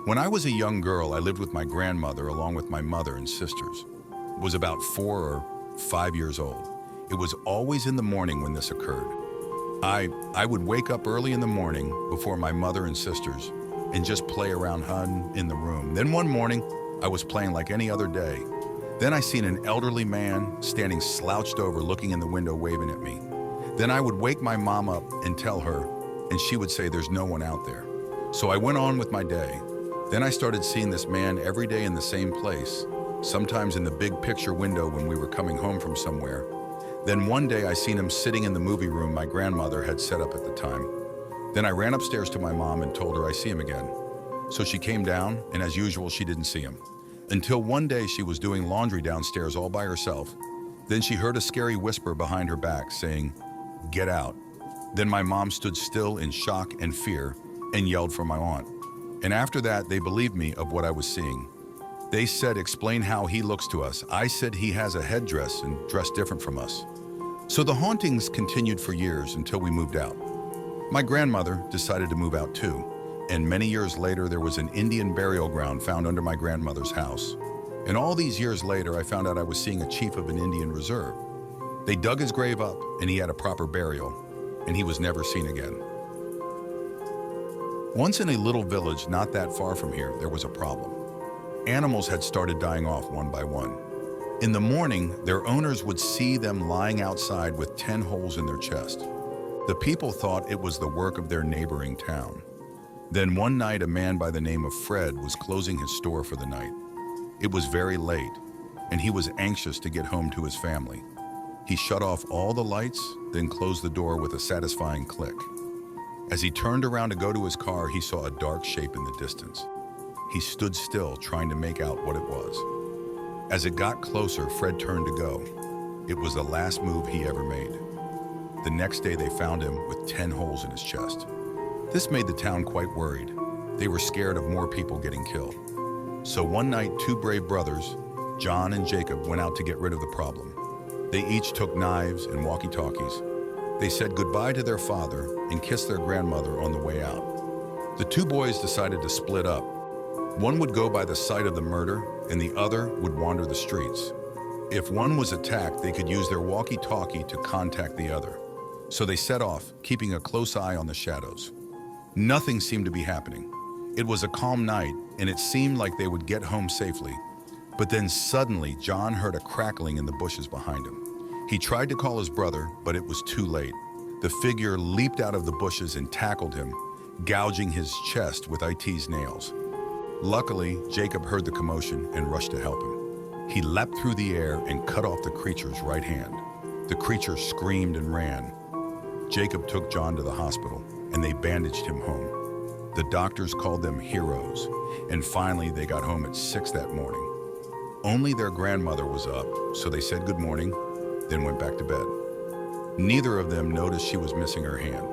When I was a young girl, I lived with my grandmother along with my mother and sisters. I was about 4 or 5 years old. It was always in the morning when this occurred. I would wake up early in the morning before my mother and sisters and just play around in the room. Then one morning, I was playing like any other day. Then I seen an elderly man standing slouched over looking in the window waving at me. Then I would wake my mom up and tell her, and she would say there's no one out there. So I went on with my day. Then I started seeing this man every day in the same place, sometimes in the big picture window when we were coming home from somewhere. Then one day I seen him sitting in the movie room my grandmother had set up at the time. Then I ran upstairs to my mom and told her I see him again. So she came down, and as usual, she didn't see him. Until one day she was doing laundry downstairs all by herself. Then she heard a scary whisper behind her back saying, "Get out." Then my mom stood still in shock and fear and yelled for my aunt. And after that, they believed me of what I was seeing. They said, "Explain how he looks to us." I said he has a headdress and dressed different from us. So the hauntings continued for years until we moved out. My grandmother decided to move out too, and many years later there was an Indian burial ground found under my grandmother's house. And all these years later I found out I was seeing a chief of an Indian reserve. They dug his grave up and he had a proper burial, and he was never seen again. Once in a little village not that far from here, there was a problem. Animals had started dying off one by one. In the morning, their owners would see them lying outside with 10 holes in their chest. The people thought it was the work of their neighboring town. Then one night, a man by the name of Fred was closing his store for the night. It was very late, and he was anxious to get home to his family. He shut off all the lights, then closed the door with a satisfying click. As he turned around to go to his car, he saw a dark shape in the distance. He stood still, trying to make out what it was. As it got closer, Fred turned to go. It was the last move he ever made. The next day, they found him with 10 holes in his chest. This made the town quite worried. They were scared of more people getting killed. So one night, two brave brothers, John and Jacob, went out to get rid of the problem. They each took knives and walkie-talkies. They said goodbye to their father and kissed their grandmother on the way out. The two boys decided to split up. One would go by the site of the murder, and the other would wander the streets. If one was attacked, they could use their walkie-talkie to contact the other. So they set off, keeping a close eye on the shadows. Nothing seemed to be happening. It was a calm night, and it seemed like they would get home safely. But then suddenly, John heard a crackling in the bushes behind him. He tried to call his brother, but it was too late. The figure leaped out of the bushes and tackled him, gouging his chest with IT's nails. Luckily, Jacob heard the commotion and rushed to help him. He leapt through the air and cut off the creature's right hand. The creature screamed and ran. Jacob took John to the hospital, and they bandaged him home. The doctors called them heroes, and finally they got home at 6 that morning. Only their grandmother was up, so they said good morning, then went back to bed. Neither of them noticed she was missing her hand.